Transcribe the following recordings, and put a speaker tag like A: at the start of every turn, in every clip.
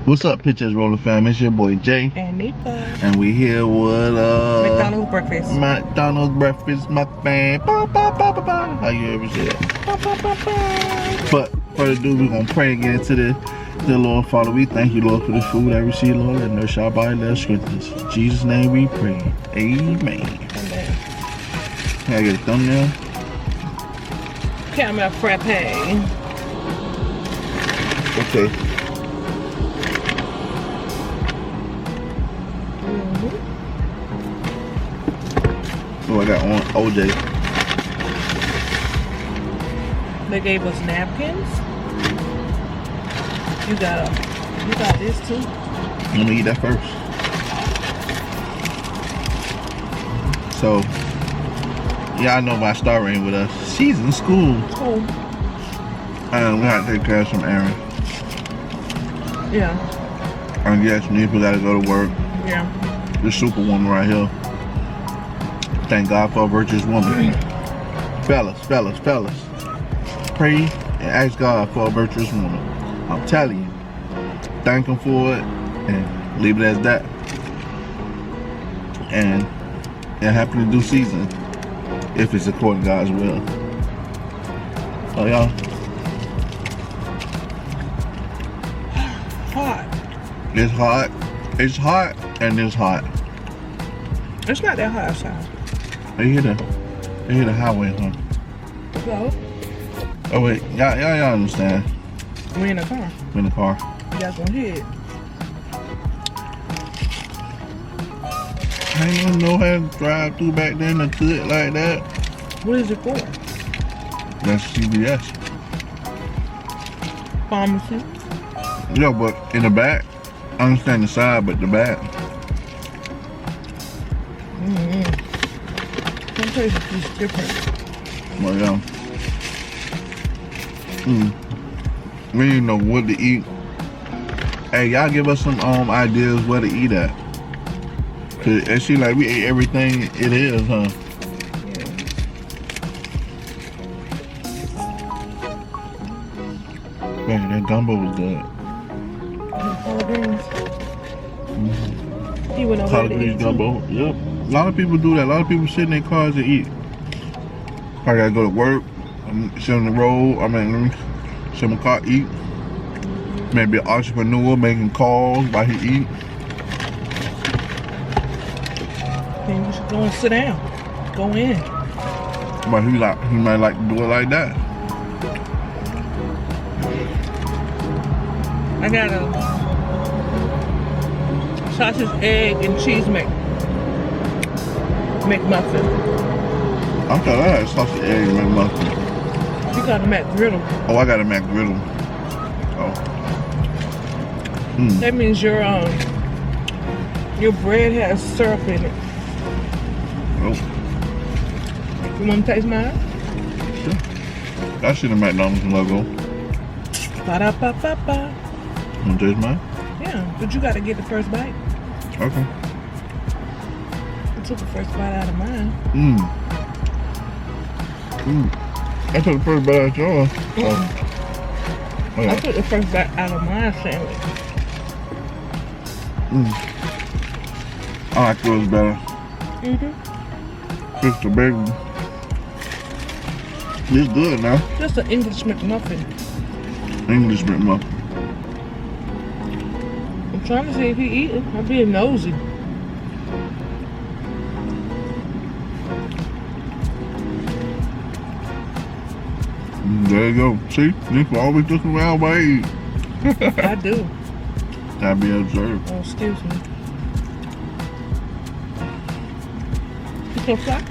A: What's up, Pictures Rolling fam? It's your boy Jay.
B: And Nipa.
A: And we here with
B: McDonald's breakfast.
A: McDonald's breakfast mukbang. Ba, ba, ba, ba, ba. How you ever say it?
B: Ba, ba, ba, ba.
A: But further ado, we're gonna pray and get into the Lord. Father, we thank you, Lord, for the food I receive, Lord, and nourish our body, let us strengthen us. In Jesus' name we pray. Amen.
B: Amen.
A: Can I get a thumbnail?
B: Caramel frappe.
A: Okay. Oh, I got one OJ.
B: They gave us napkins. You got this too.
A: I'm gonna eat that first. So, y'all know my star ring with us. She's in school.
B: Oh.
A: And we have to take care of some errands.
B: Yeah.
A: And yes, Nipa gotta go to work.
B: Yeah.
A: This superwoman right here. Thank God for a virtuous woman. Fellas. Pray and ask God for a virtuous woman. I'm telling you. Thank him for it and leave it as that. And happy to do season if it's according to God's will. Oh, y'all.
B: Hot.
A: It's hot. It's hot and it's hot.
B: It's not that hot outside.
A: They hear the highway, huh?
B: So,
A: Oh wait, y'all understand.
B: we in the car.
A: We in the car.
B: Y'all gonna hear it.
A: I ain't know how to drive through back then to cook like that.
B: What is it for?
A: That's CBS.
B: Pharmacy.
A: Yeah, but in the back, I understand the side, but the back.
B: Some places is different.
A: Well, yeah. We didn't know what to eat. Hey, y'all give us some ideas where to eat at. Cause it seems like we ate everything it is, huh?
B: Yeah.
A: Man, that gumbo was good.
B: Collard greens. He went over
A: Collard
B: there to
A: greens
B: eat too.
A: gumbo. Yep. A lot of people do that. A lot of people sit in their cars and eat. I gotta go to work. I'm sit on the road. Sit in my car, eat. Maybe an entrepreneur making calls while he eat.
B: Then you should go and sit down. Go in.
A: But he might like to do it like that.
B: I got a sausage, egg, and cheese McMuffin.
A: I thought I had sausage, egg, and McMuffin.
B: You got a McGriddle.
A: Oh, I got a McGriddle. Oh.
B: That means your bread has syrup in it.
A: Oh.
B: You want to taste mine?
A: Sure. That's in the McDonald's logo.
B: Ba-da-ba-ba-ba.
A: You want to taste mine?
B: Yeah, but you got to get the first bite.
A: Okay.
B: I took the first bite out of mine.
A: I took the first bite out of yours. Oh.
B: I took the first bite out of my sandwich.
A: I like yours better. Just the big one. It's good now.
B: Just an English McMuffin.
A: English McMuffin.
B: I'm trying to see if he eating. I'm being nosy.
A: There you go. See? Nipa always looking around while I eat.
B: I do.
A: Gotta be observed.
B: Oh, excuse me. You so fly?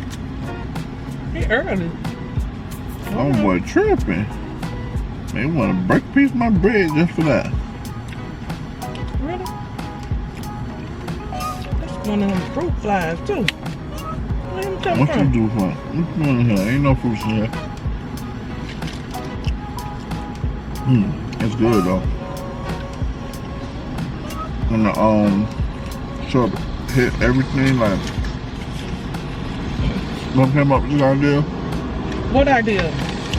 B: It's early.
A: Oh boy, tripping. They want to break a piece of my bread just for that.
B: Really? That's one of them fruit flies too. Where them come
A: What you
B: from?
A: do for it? What's going on here? Ain't no fruits in here. It's good though. When the syrup hit everything, like, what came up with this idea?
B: What idea?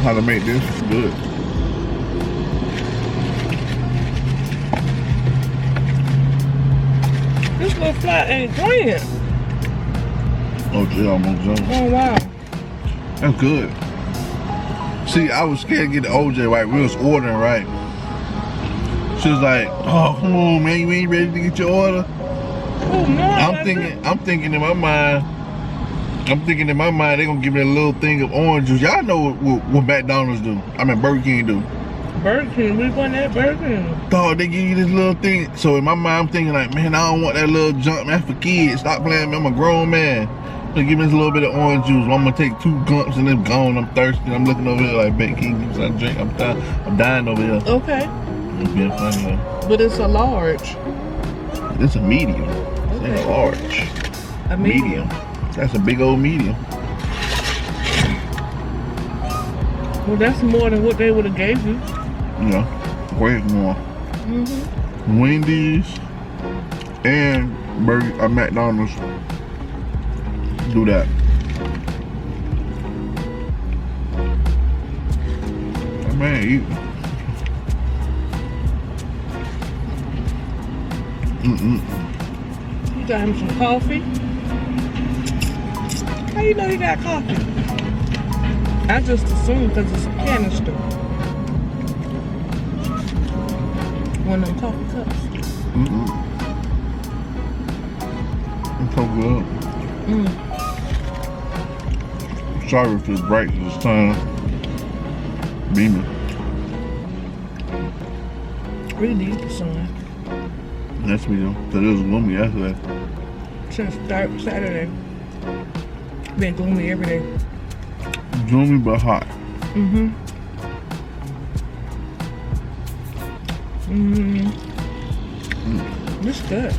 A: How to make this good.
B: This little flat ain't playing.
A: Oh, yeah, almost done.
B: Oh, wow.
A: That's good. See, I was scared to get the OJ right. We was ordering right. She was like, "Oh, come on, man, you ain't ready to get your order."
B: Oh, no.
A: I'm thinking in my mind, they gonna give me a little thing of orange juice. Y'all know what McDonald's do. I mean, Burger King do.
B: Burger King, we want that Burger King.
A: Dog, they give you this little thing. So in my mind, I'm thinking like, man, I don't want that little junk, man, for kids. Stop playing, man. I'm a grown man. They give me this little bit of orange juice. I'm gonna take 2 gulps and then gone. I'm thirsty. I'm looking over here like, man, can you give me some drink? I'm dying over here.
B: Okay.
A: It's being funny, though.
B: But it's a large.
A: It's a medium. It's ain't a large.
B: A medium.
A: That's a big old medium.
B: Well, that's more than what they would have gave you.
A: Yeah, way more.
B: Mm-hmm.
A: Wendy's and McDonald's do that. That man eat.
B: You got him some coffee. How you know he got coffee? I just assumed because it's a canister. One of them coffee cups.
A: It's so good. Sorry if it's bright this time. Beaming.
B: Really need the sun.
A: That's me though. Cause it was gloomy yesterday.
B: Since Saturday. Been gloomy every day.
A: Gloomy but hot.
B: It's good.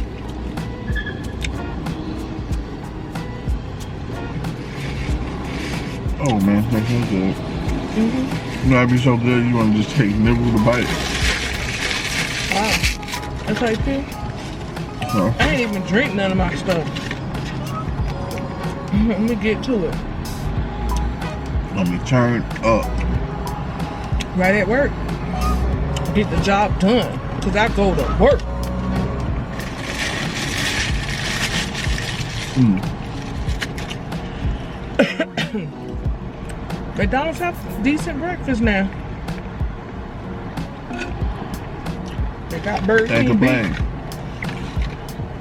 A: Oh man, that's so good. You know, it'd be so good you want to just take nibble the bite.
B: Wow. That's how you feel?
A: Huh?
B: I ain't even drink none of my stuff. Let me get to it.
A: Let me turn up.
B: Right at work. Get the job done. Cause I go to work. McDonald's have decent breakfast now. They got Burger King.
A: Can't complain.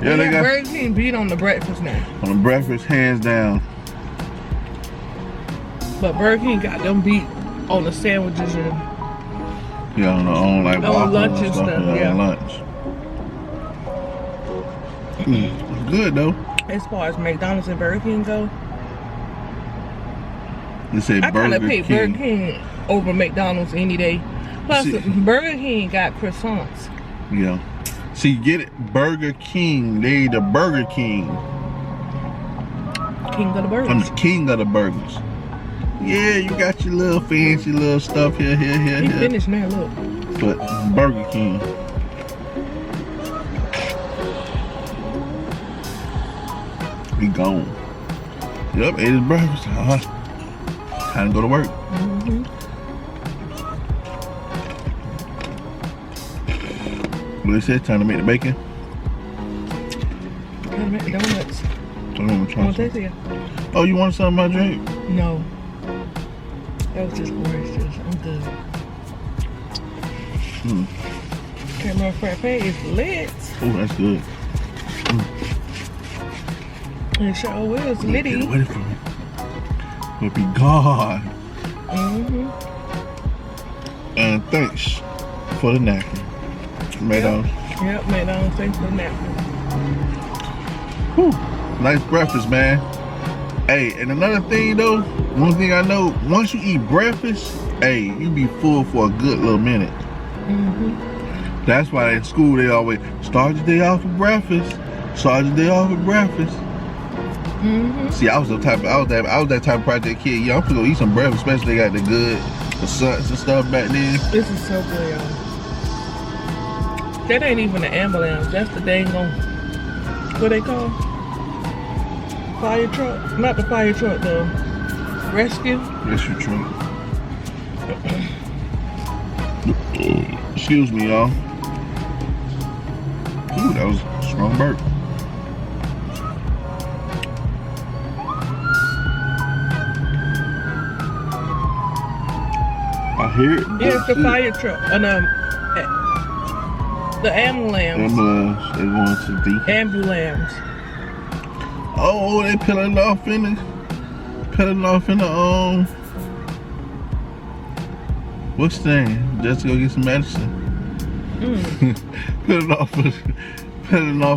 A: Yeah,
B: they got Burger King beat on the breakfast now.
A: On the breakfast, hands down.
B: But Burger King got them beat on the sandwiches and
A: yeah, on like
B: lunch and stuff. Yeah,
A: on lunch. Good though.
B: As far as McDonald's and Burger King go,
A: They say
B: I kind of
A: Burger
B: pick
A: King.
B: Burger King over McDonald's any day. Plus, Burger King got croissants.
A: Yeah. See, get it? Burger King. They the Burger King.
B: King of the burgers.
A: I'm the king of the burgers. Yeah, you got your little fancy little stuff here.
B: He finished now, look.
A: But Burger King. He gone. Yep, ate his breakfast. Time to go to work. What they said, time to make the bacon.
B: Time to make the donuts.
A: Want to taste Oh, you want some of my drink?
B: No. That was just orange juice. I'm good. Caramel frappe is lit.
A: Oh, that's good.
B: It sure is litty.
A: Get away from it. We'll be gone. And thanks for the napkin. McDonald's.
B: Yep, McDonald's. Thanks for the napkin.
A: Whew. Nice breakfast, man. Hey, and another thing though, one thing I know, once you eat breakfast, hey, you be full for a good little minute. That's why in school they always start your day off with breakfast. Start your day off with breakfast. See, I was that type of project kid. Yeah, I'm gonna go eat some breakfast, especially they got the suns and stuff back then.
B: This is so good, y'all. That ain't even an ambulance. That's the dang on what they call fire truck. Not the fire truck, the rescue.
A: Rescue truck. Excuse me, y'all. Ooh, that was a strong burp. hear it.
B: Yeah, it's the fire truck. The ambulance.
A: Ambulance. They going to the
B: Ambulance.
A: Oh, they peeling off in the what's the name? Just to go get some medicine. Peeling off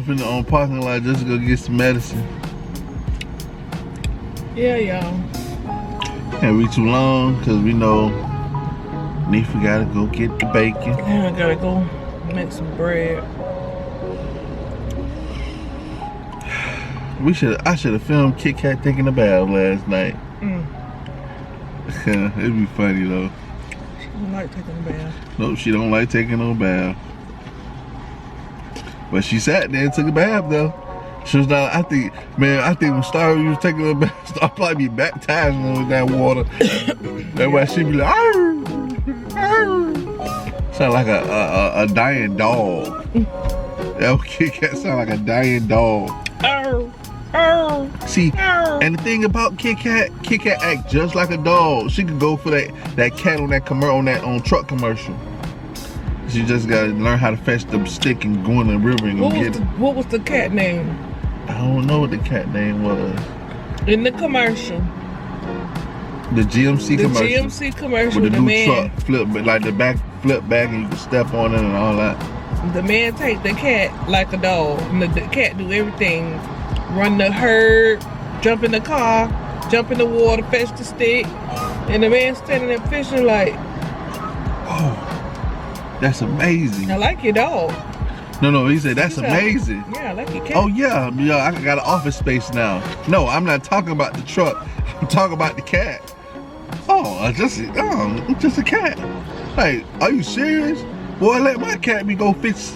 A: in the parking lot just to go get some medicine.
B: Yeah, y'all.
A: Can't be too long because we know Nifa gotta go get the bacon.
B: Yeah, I gotta go make some bread.
A: I should have filmed Kit Kat taking a bath last night. It'd be funny though.
B: She don't like taking a bath.
A: Nope, she don't like taking no bath. But she sat there and took a bath though. She was not, I think when Star was taking a bath, Star probably be baptizing her with that water. That's why she be like, arr, arr. Sound like a dying dog. That Kit Kat sound like a dying dog.
B: Arr, arr,
A: See,
B: arr.
A: and the thing about Kit Kat act just like a dog. She could go for that cat on that truck commercial. She just gotta learn how to fetch the stick and go in the river and go get it.
B: What was the cat name?
A: I don't know what the cat name was.
B: In the commercial.
A: The GMC commercial.
B: The GMC commercial.
A: With the new
B: man,
A: truck flip, like the back flip back and you can step on it and all that.
B: The man take the cat like a dog. And the cat do everything. Run the herd, jump in the car, jump in the water, fetch the stick. And the man standing there fishing like,
A: oh, that's amazing.
B: I like your dog.
A: No, he said that's amazing.
B: Yeah, I like your cat.
A: Oh yeah, I got an office space now. No, I'm not talking about the truck. I'm talking about the cat. Just a cat. Like, are you serious? Boy, let my cat go fetch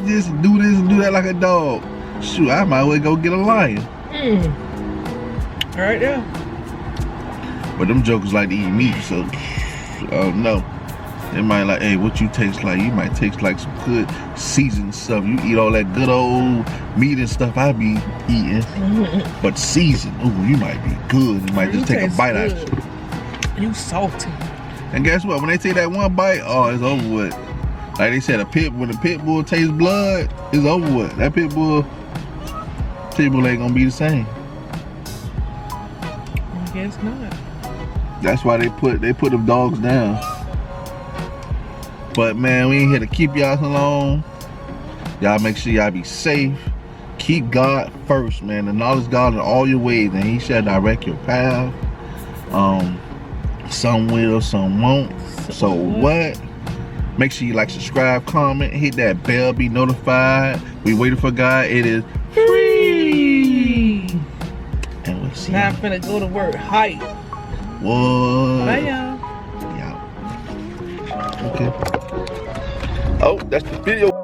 A: this and do that like a dog. Shoot, I might as well go get a lion.
B: All right, yeah.
A: But them jokers like to eat meat, so no. They might like, hey, what you taste like? You might taste like some good seasoned stuff. You eat all that good old meat and stuff I be eating. But seasoned, ooh, you might be good. You might just take a bite out of you.
B: You salty.
A: And guess what? When they take that one bite, oh, it's over with. Like they said, when a pit bull tastes blood, it's over with. That pit bull ain't gonna be the same.
B: I guess not.
A: That's why they put them dogs down. But man, we ain't here to keep y'all so long. Y'all make sure y'all be safe. Keep God first, man. Acknowledge God in all your ways, and He shall direct your path. Some will, some won't. So what? Make sure you like, subscribe, comment, hit that bell, be notified. We waiting for God. It is free. And we'll see.
B: Now I'm finna go to work. Hype.
A: What?
B: Bye, y'all.
A: Yeah. Okay. Oh, that's the video.